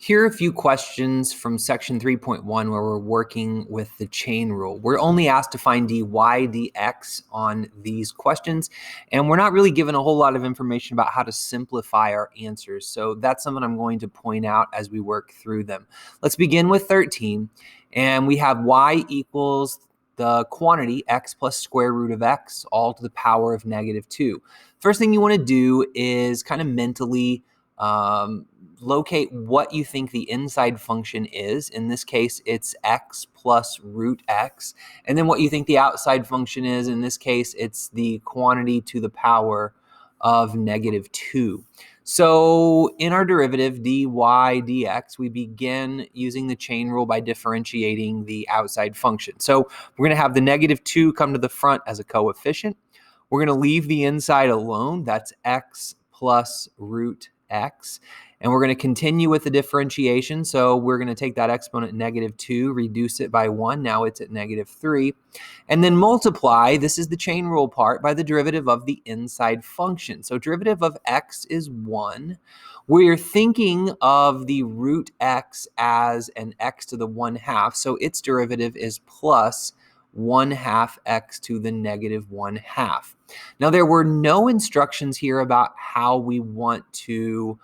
Here are a few questions from section 3.1 where we're working with the chain rule. We're only asked to find dy dx on these questions, and we're not really given a whole lot of information about how to simplify our answers. So that's something I'm going to point out as we work through them. Let's begin with 13, and we have y equals the quantity x plus square root of x all to the power of -2. First thing you want to do is kind of mentally locate what you think the inside function is. In this case, it's x plus root x. And then what you think the outside function is. In this case, it's the quantity to the power of -2. So in our derivative, dy dx, we begin using the chain rule by differentiating the outside function. So we're going to have the -2 come to the front as a coefficient. We're going to leave the inside alone. That's x plus root x. And we're going to continue with the differentiation. So we're going to take that exponent -2, reduce it by 1. Now it's at -3. And then multiply, this is the chain rule part, by the derivative of the inside function. So derivative of x is 1. We're thinking of the root x as an x to the 1/2. So its derivative is plus 1/2 x to the -1/2. Now, there were no instructions here about how we want to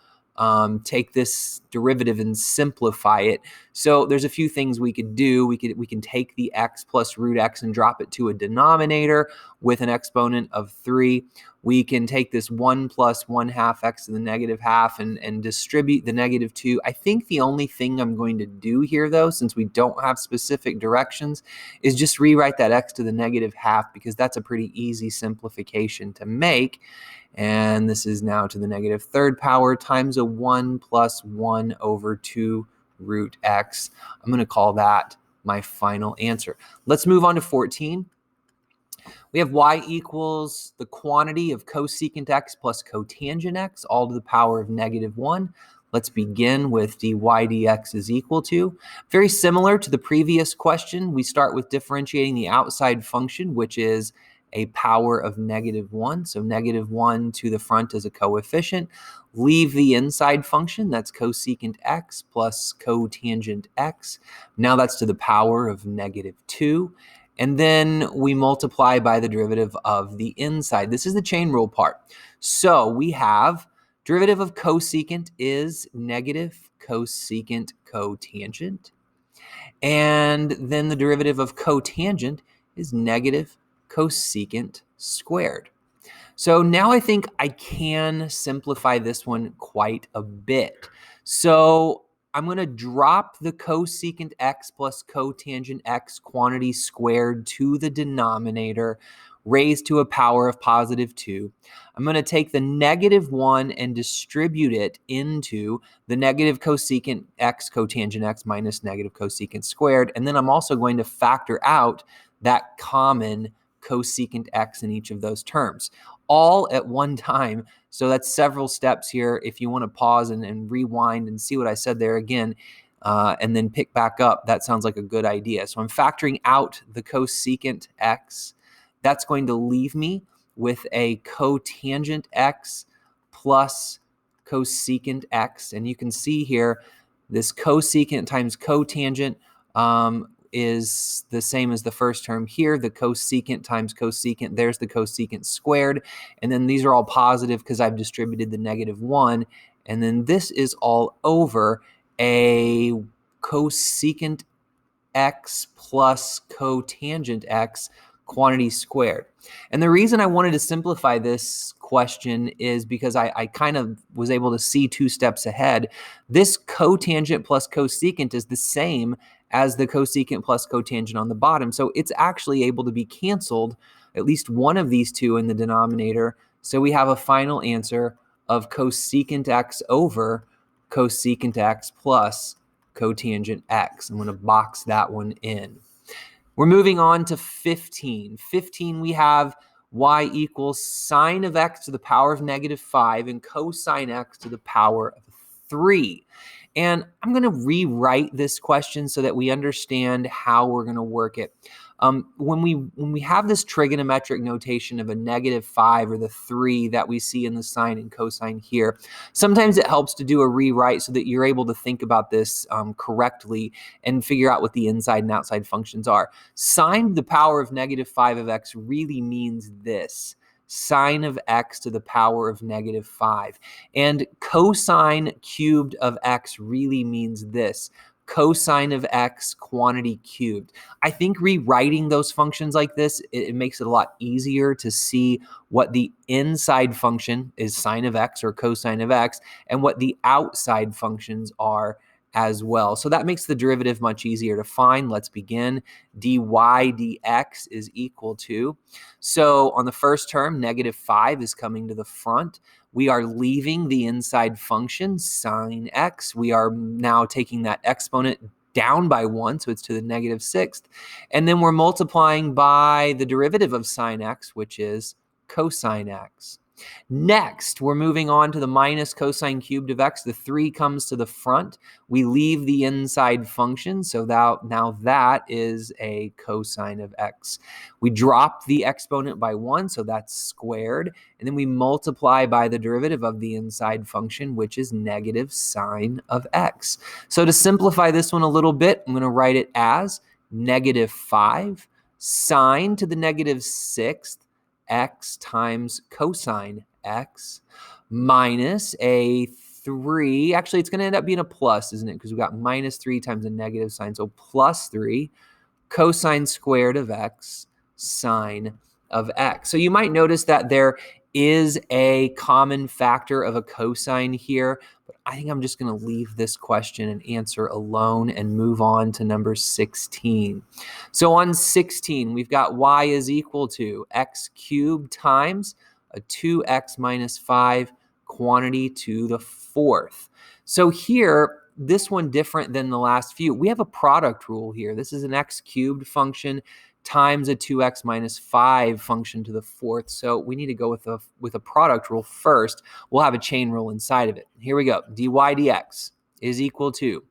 take this derivative and simplify it. So there's a few things we could do. We can take the x plus root x and drop it to a denominator with an exponent of 3. We can take this 1 plus 1/2 x to the -1/2 and distribute the -2. I think the only thing I'm going to do here, though, since we don't have specific directions, is just rewrite that x to the -1/2 because that's a pretty easy simplification to make. And this is now to the -3rd power times a 1 plus 1 over 2 root x. I'm going to call that my final answer. Let's move on to 14. We have y equals the quantity of cosecant x plus cotangent x, all to the power of -1. Let's begin with dy dx is equal to. Very similar to the previous question, we start with differentiating the outside function, which is a power of -1. So -1 to the front as a coefficient. Leave the inside function, that's cosecant x plus cotangent x. Now that's to the power of -2. And then we multiply by the derivative of the inside. This is the chain rule part. So we have derivative of cosecant is negative cosecant cotangent. And then the derivative of cotangent is negative cosecant squared. So now I think I can simplify this one quite a bit. So I'm going to drop the cosecant x plus cotangent x quantity squared to the denominator, raised to a power of +2. I'm going to take the -1 and distribute it into the negative cosecant x cotangent x minus negative cosecant squared. And then I'm also going to factor out that common cosecant x in each of those terms, all at one time. So that's several steps here. If you want to pause and rewind and see what I said there again, and then pick back up, that sounds like a good idea. So I'm factoring out the cosecant x. That's going to leave me with a cotangent x plus cosecant x. And you can see here, this cosecant times cotangent is the same as the first term here. The cosecant times cosecant, there's the cosecant squared. And then these are all positive because I've distributed the -1. And then this is all over a cosecant x plus cotangent x quantity squared. And the reason I wanted to simplify this question is because I kind of was able to see 2 steps ahead. This cotangent plus cosecant is the same as the cosecant plus cotangent on the bottom. So it's actually able to be canceled, at least one of these 2 in the denominator. So we have a final answer of cosecant x over cosecant x plus cotangent x. I'm going to box that one in. We're moving on to 15. 15, we have y equals sine of x to the power of -5 and cosine x to the power of 3. And I'm going to rewrite this question so that we understand how we're going to work it. When we have this trigonometric notation of a -5 or the 3 that we see in the sine and cosine here, sometimes it helps to do a rewrite so that you're able to think about this correctly and figure out what the inside and outside functions are. Sine to the power of -5 of x really means this: sine of x to the power of -5. And cosine cubed of x really means this: cosine of x quantity cubed. I think rewriting those functions like this, it makes it a lot easier to see what the inside function is, sine of x or cosine of x, and what the outside functions are as well. So that makes the derivative much easier to find. Let's begin. dy dx is equal to, so on the first term, -5 is coming to the front. We are leaving the inside function, sine x. We are now taking that exponent down by 1, so it's to the -6th. And then we're multiplying by the derivative of sine x, which is cosine x. Next, we're moving on to the minus cosine cubed of x. The 3 comes to the front. We leave the inside function, so now that is a cosine of x. We drop the exponent by 1, so that's squared. And then we multiply by the derivative of the inside function, which is negative sine of x. So to simplify this one a little bit, I'm going to write it as -5 sine to the -6th x times cosine x minus a 3. Actually, it's going to end up being a plus, isn't it? Because we've got -3 times a negative sign. So plus 3 cosine squared of x sine of x. So you might notice that there is a common factor of a cosine here, but I think I'm just going to leave this question and answer alone and move on to number 16. So on 16, we've got y is equal to x cubed times a 2x minus 5 quantity to the 4th. So here, this one different than the last few. We have a product rule here. This is an x cubed function times a 2x minus 5 function to the 4th. So we need to go with a product rule first. We'll have a chain rule inside of it. Here we go. dy dx is equal to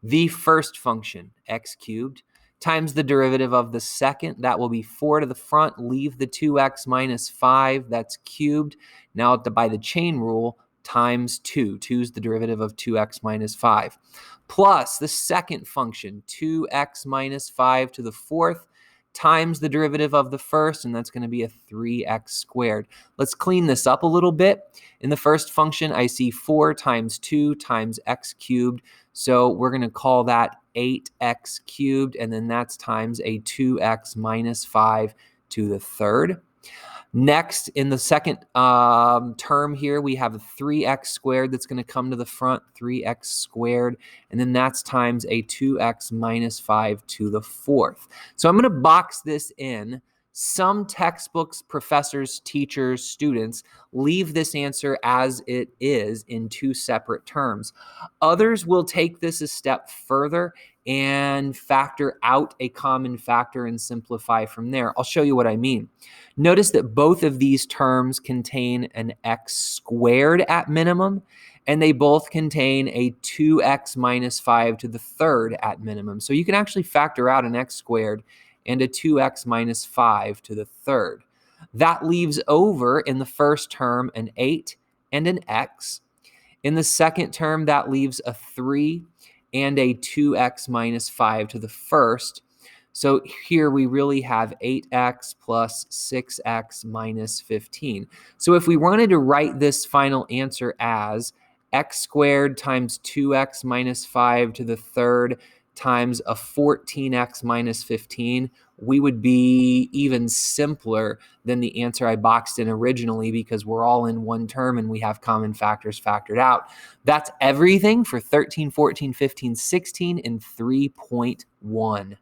the first function, x cubed, times the derivative of the second. That will be 4 to the front. Leave the 2x minus 5. That's cubed. Now by the chain rule, times 2. 2 is the derivative of 2x minus 5. Plus the second function, 2x minus 5 to the 4th, times the derivative of the first, and that's going to be a 3x squared. Let's clean this up a little bit. In the first function, I see 4 times 2 times x cubed, so we're going to call that 8x cubed, and then that's times a 2x minus 5 to the 3rd. Next, in the second term here, we have a 3x squared that's going to come to the front, 3x squared, and then that's times a 2x minus 5 to the 4th. So I'm going to box this in. Some textbooks, professors, teachers, students leave this answer as it is in 2 separate terms. Others will take this a step further and factor out a common factor and simplify from there. I'll show you what I mean. Notice that both of these terms contain an x squared at minimum, and they both contain a 2x minus 5 to the 3rd at minimum. So you can actually factor out an x squared and a 2x minus 5 to the 3rd. That leaves over in the first term an 8 and an x. In the second term, that leaves a 3 and a 2x minus 5 to the 1st. So here we really have 8x plus 6x minus 15. So if we wanted to write this final answer as x squared times 2x minus 5 to the 3rd times a 14x minus 15, we would be even simpler than the answer I boxed in originally because we're all in one term and we have common factors factored out. That's everything for 13, 14, 15, 16 in 3.1.